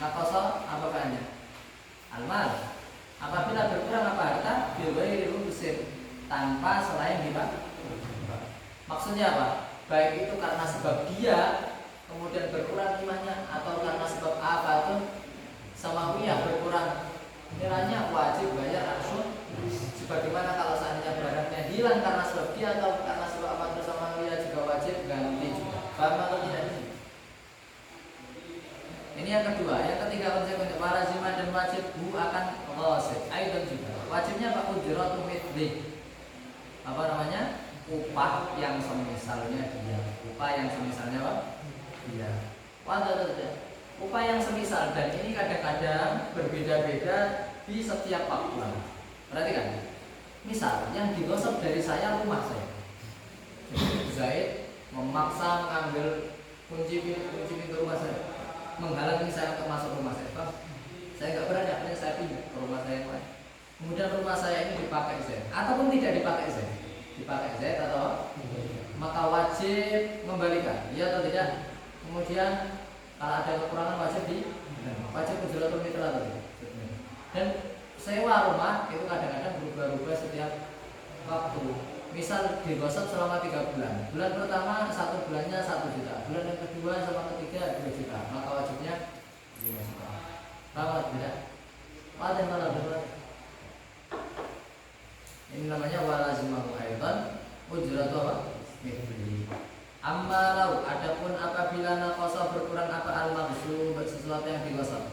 Naqasa apa pakaiannya? Almal. Apabila berkurang apa harta bi ghairi lubsi, tanpa selain dipakai. Maksudnya apa? Baik itu karena sebab dia kemudian berkurang imannya, atau karena sebab apa itu samawiyah berkurang nilainya, wajib bayar arsyun. Sebagaimana kalau seandainya barangnya hilang karena sebab dia atau karena sebab apa itu samawiyah juga wajib ganti juga. Paham atau tidak? Ini yang kedua. Yang ketiga konsekuensi walazimah dan wajib akan ghasib. Aidan juga wajibnya apa? Ujratul mithli, apa namanya? Upah yang semisalnya dia. Upah yang semisalnya apa? Dia. Upah yang semisal, dan ini kadang-kadang berbeda-beda di setiap waktu. Perhatikan. Misal yang digosok dari saya rumah saya. Zaid memaksa mengambil kunci pintu rumah saya, menghalangi saya untuk masuk rumah saya. Saya nggak berani, akhirnya saya pindah ke rumah saya yang lain. Kemudian rumah saya ini dipakai Zaid, ataupun tidak dipakai Zaid. Dipakai Zaid atau maka wajib membalikan, iya atau tidak? Kemudian kalau ada kekurangan wajib ujratul mithl atau tidak? Dan sewa rumah itu kadang-kadang berubah-ubah setiap waktu. Misal digosok selama 3 bulan. Bulan pertama 1 bulannya 1 juta. Bulan yang kedua sama ketiga 2 juta. Maka wajibnya 5 juta. Paham tidak? Ada yang malah berat. Ini namanya walazimahu aidan ujratu apa? Mithli. Amma lau adapun apabila naqasa berkurang apa al-maghsub sesuatu yang digosok.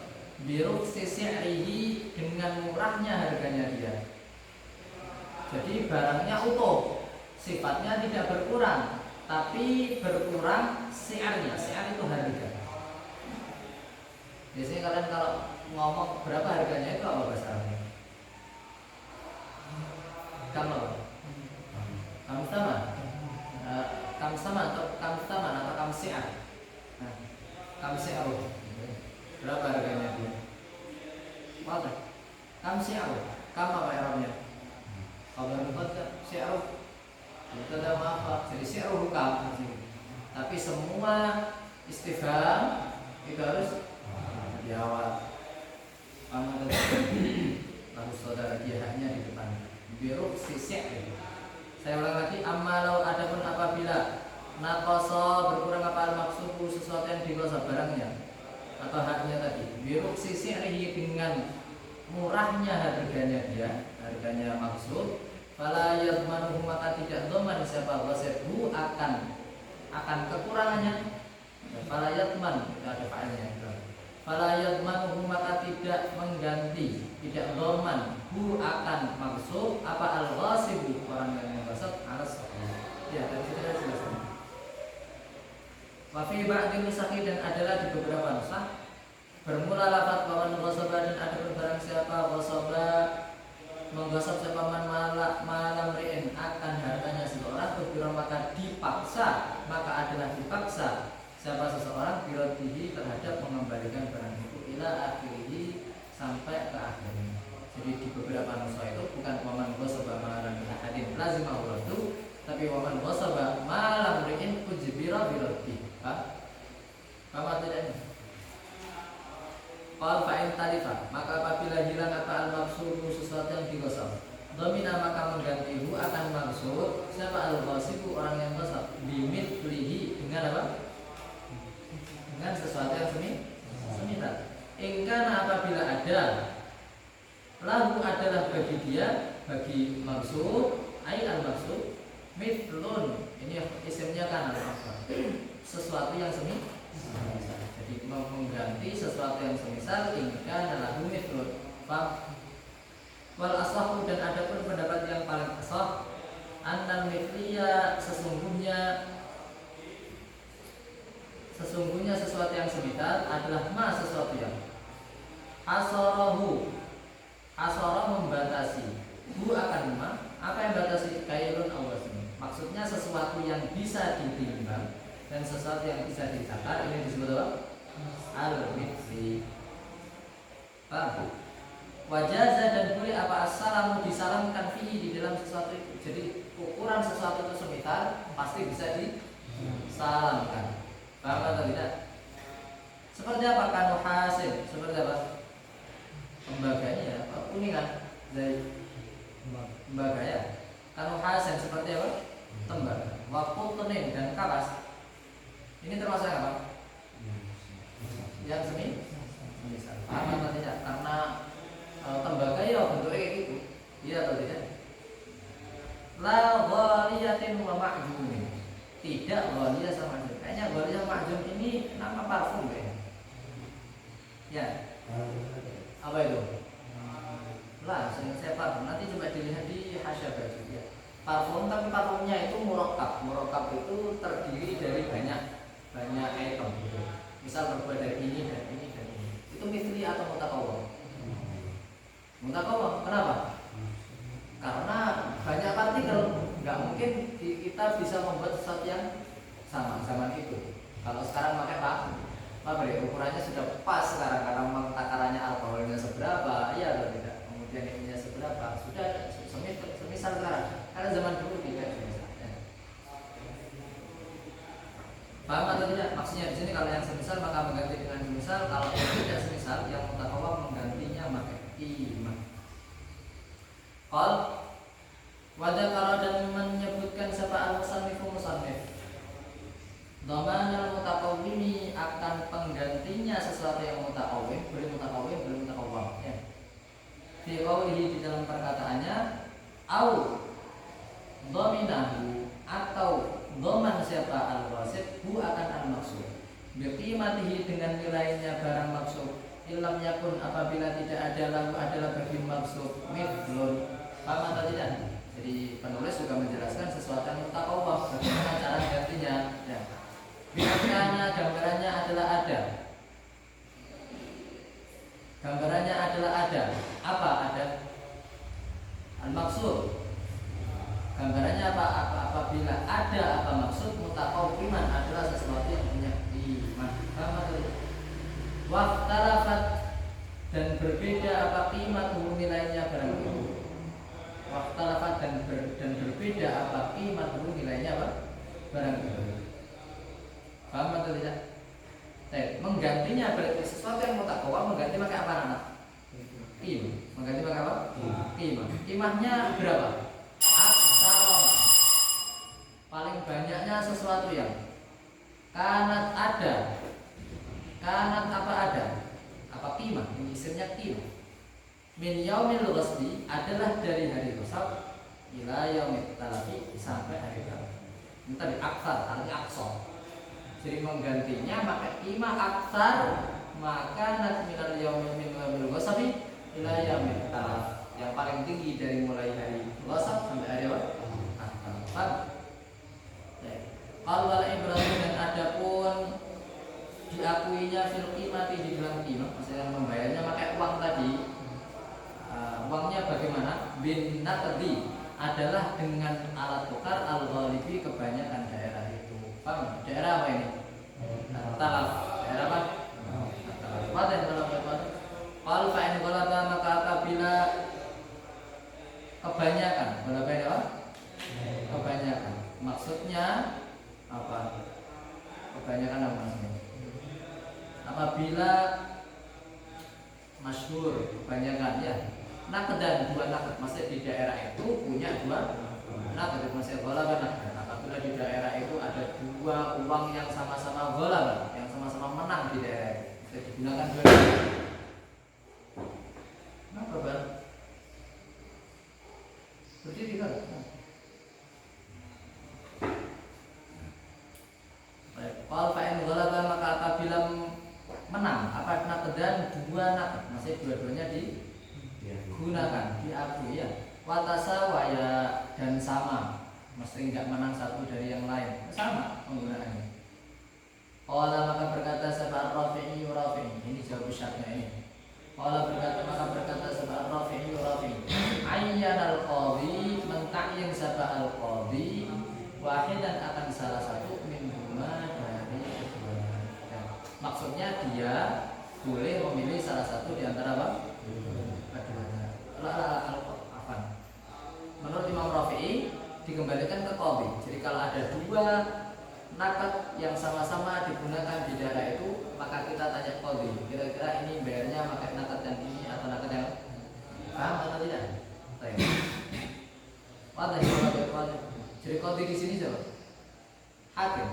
Biruk sisi'ihi dengan murahnya harganya dia. Jadi barangnya utuh, sifatnya tidak berkurang, tapi berkurang siarnya. Siar itu harga. Biasanya kalian kalau ngomong berapa harganya itu apa bahasa Arabnya? Kamu sama atau kamu siar? Nah, kamu siar berapa harganya dia? Apa? Kamu siar? Kamu apa Arabnya? Kalau berbuat siar itu ada apa? Jadi siar hukam. Tapi semua istifham itu harus dijawab. Kamu lalu saudara dia hanya di depan. Biru sisi. Saya ulang lagi. Amalau adapun apabila naqasa berkurang apa al-maqsubu sesuatu yang digosok barangnya atau haknya tadi. Biru sisi dengan murahnya harganya dia, harganya maksud. Fala yadmanuhu maka tidak dhaman siapa ghasibhu akan kekurangannya. Fala yadman itu ada fa'ilnya. Fala yadmanuhu maka tidak mengganti, tidak dhaman hu akan maksud apa al-ghasibu orang yang mengghasib alas. Ya, tadi sudah jelaskan. Wa fi ba'dil nusakhi dan adalah di beberapa nusakh bermula lafaz waman ghasaba dan ada barang siapa ghasaba menggosok siapa malam ri'in akan hartanya seseorang berkira maka dipaksa, maka adalah dipaksa siapa seseorang birotihi terhadap mengembalikan barang itu ila akhirihi sampai ke akhirnya. Jadi di beberapa nusa itu bukan waman ghasaba malam ri'in lazimah uradu, tapi waman ghasaba malam ri'in ujbira birotihi. Paham tidak ini? Qal fa'in talifa maka apabila hilang apa al-maqsudu sesuatu yang digosok, domina maka menggantihu akan maksud siapa al-ghasibu orang yang gosok bimithlihi dengan apa? Dengan sesuatu yang semisal. Ingkana apabila ada lahu adalah bagi dia, bagi maksud ai al-maksud mithlun ini isimnya kan sesuatu yang semisal. Jadi mengganti sesuatu yang semisal ingkana lahu mithlun. Wal asahhu dan ada pun pendapat yang paling asah annal mithliya sesungguhnya sesuatu yang semisal adalah sesuatu yang asara membatasi hu akan apa yang batasi kailun awas ini. Maksudnya sesuatu yang bisa ditimbang dan sesuatu yang bisa ditakar ini disebut apa? Al-mithli. Paham? Wajaza dan boleh apa assalamu disalamkan fihi di dalam sesuatu itu. Jadi ukuran sesuatu itu semisal pasti bisa disalamkan. Paham atau tidak? Seperti apa kanu hasil? Seperti apa? Tembaganya ya, kuningan dari tembaga ya. Kanu hasil seperti apa? Tembaga. Waktu tenin dan kapas. Ini termasuk apa? Yang semisal. Paham atau tidak? Karena tembaga ya bentuknya kayak gitu. Iya atau tidak? La ghaliyatin wa ma'jumin. Tidak ghaliyah sama ma'jum. Kayaknya ghaliyah ma'jum ini nama parfum ya. Ya. Apa itu? Lah, saya parfum. Nanti coba dilihat di hasya baju ya. Parfum tapi parfumnya itu murakkab. Murakkab itu terdiri dari banyak item gitu. Misal terbuat dari ini dan ini dan ini. Itu mithli atau mutakawwam? Mutakawwam. Kenapa? Karena banyak partikel. Nggak mungkin kita bisa membuat sesuatu yang sama zaman itu. Kalau sekarang pakai ukurannya sudah pas sekarang karena memang takarannya alkoholnya seberapa, iya atau tidak. Kemudian ininya seberapa, sudah semisal sekarang. Karena zaman dulu tidak semisal. Paham atau tidak? Maksudnya di sini kalau yang semisal maka mengganti dengan semisal, kalau yang tidak semisal yang mutakawwam menggantinya pakai imam. Qal wadzakara dan penggantinya sesuatu yang mutaqawwim, boleh mutaqawwim, boleh mutaqawwam ya. Fi qawlihi, di dalam perkataannya, au dhaminahu, atau dhaman siapa al-ghasib hu akan al-maksud, biqimatihi, dengan nilainya barang maksud, ilam yakun, apabila tidak ada lalu adalah bagi maksud midlun. Paham atau tidak? Jadi penulis juga menjelaskan sesuatu yang mutaqawwam, bagaimana cara gantinya ya. Biasanya gambarannya adalah ada. Gambarannya adalah ada. Apa ada? Al-maksud. Gambarannya apa? Apabila ada apa maksud, mutaqawwiman adalah sesuatu yang punya iman. Paham atau tidak? Waqtalafat, dan berbeda apa qimat nilainya barang itu. Waqtalafat, dan berbeda apa qimat nilainya apa barang itu. Paham atau tidak? Menggantinya berarti sesuatu yang mutaqawwam, mengganti pakai apa anak? Qimah. Mengganti pakai apa? Qimah. Qimahnya berapa? Aksar. Paling banyaknya sesuatu yang kanat ada. Kanat apa ada? Apa qimah? Ini isimnya qimah. Min yaumil ghasbi, adalah dari hari ghasab, ila yaumit talafi, sampai hari talafi. Ini tadi aksar, artinya aksar. Jadi menggantinya pakai qimah aksar, maka nat minal yaumil ghasbi ila yaumit talaf, yang paling tinggi dari mulai hari ghasab sampai hari apa? At-talaf. Al-wal ibrahim, dan adapun diakuinya fil qimati, di dalam qimah, maksudnya membayarnya pakai uang tadi. Uangnya bagaimana? Bin naqdi, adalah dengan alat tukar al-ghalibi, kebanyakan daerah itu. Paham? Daerah apa ini? Talaf. Daerah apa? Talaf. Apa yang talaf? Qal fa in ghalaba, maka apabila kebanyakan, ghalaba ini apa? Kebanyakan. Maksudnya apa? Kebanyakan apa maksudnya? Apabila masyhur, kebanyakan ya. Naqdan, dua naqd, maksudnya di daerah itu punya dua naqd, maksudnya ghalaba naqdan. Apabila di daerah itu ada dua uang yang sama-sama ghalaba, yang sama-sama menang di daerah itu, bisa digunakan dua-duanya. Kenapa Bang? Berdiri kan? Baik, qal fa in ghalaba, maka apabila menang, apa naqdan, dua naqd, maksudnya dua-duanya digunakan, diakui ya. Watasawaya, dan sama, mesti enggak menang satu dari yang lain, sama penggunaannya. Qala, maka berkata sebab Rafi'i, ini jawab syartnya ini. Qala, maka berkata sebab Rafi'i, ayyan al-qadhi, menta'yin sebab al-qadhi, wahidan, akan salah satu min huma, dari keduanya. Ya. Maksudnya dia boleh memilih salah satu di antara apa? Keduanya. Menurut Imam Rafi'i, dikembalikan ke qadhi. Jadi kalau ada dua naqd yang sama-sama digunakan di daerah itu, maka kita tanya qadhi, kira-kira ini bayarnya pakai naqd yang ini atau naqd yang paham atau tidak? Baik. Jadi qadhi di sini siapa? Hakim.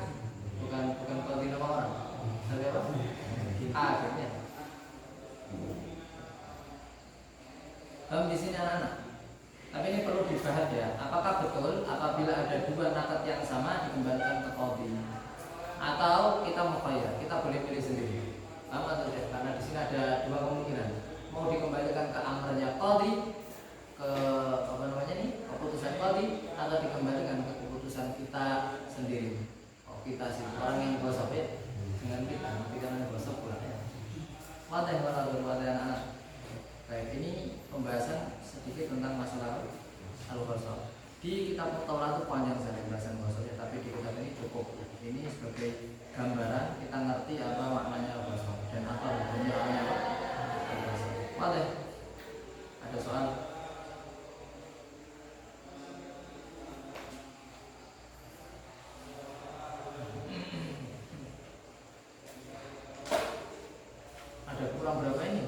Bukan qadhi nama orang. Tapi apa? Hakim ya. Di sini anak-anak. Tapi ini perlu dibahas ya. Apakah betul apabila ada dua naqd yang sama dikembalikan ke qadhi? Atau kita mukhayyar, kita boleh pilih sendiri. Paham atau tidak? Karena di sini ada dua kemungkinan. Mau dikembalikan ke amrnya qadhi, ke apa namanya ini? Keputusan qadhi, atau dikembalikan ke keputusan kita sendiri. Oh, kita sih orang yang gosok ya. Dengan kita yang gosok pula ya. Wadah anak. Baik, ini pembahasan sedikit tentang masalah al-ghasab. Di kitab Mutawalla itu panjang sekali pembahasan ghasabnya, tapi di kitab ini cukup. Ini sebagai gambaran kita ngerti apa maknanya al-ghasab dan apa hukumnya al-ghasab. Boleh? Ada soal? Ada kurang berapa ini?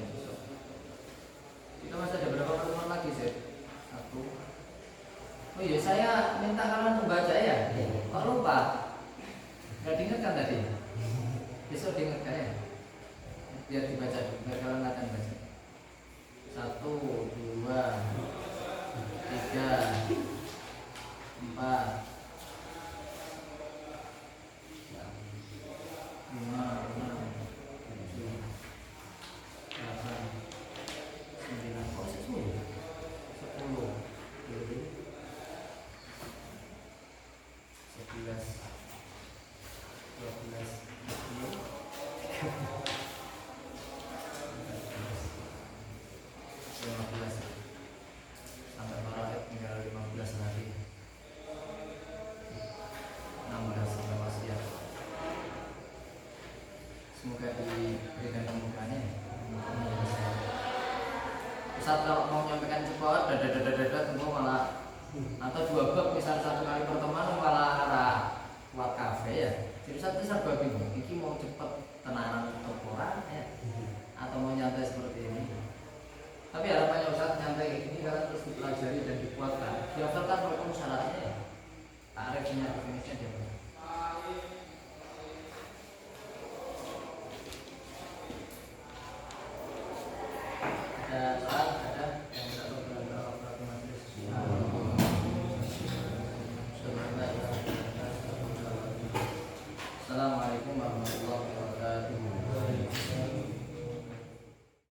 Kita masih ada berapa pertemuan lagi sih? Satu. Oh iya, saya minta kalian membaca ya. Kok lupa? Gak diingatkan tadi? Besok diingatkan ya. biar dibaca dulu, biar kalian akan baca. 1, 2, 3, 4, 5, 6, 7, 8, 9, kok 10? 10, 11, 12, 15, sampai Faraid tinggal 15 lagi, 16 sampai wasiat. Semoga diberikan kemudahannya. Ustaz kalau mau menyampaikan cepat tunggu malah, atau 2 bab misal 1 kali pertemuan malah arah buat kafe ya. Jadi Ustaz itu serba bingung, ini mau cepat tenanan temporan ya, atau mau nyantai seperti ini. Tapi harapannya Ustaz nyantai ini kalian terus dipelajari dan dikuatkan, dihafalkan walaupun syaratnya ya. Tarifnya, definisinya dia. Ada soal, ada yang tidak beberapa majelis. Assalamualaikum warahmatullahi wabarakatuh.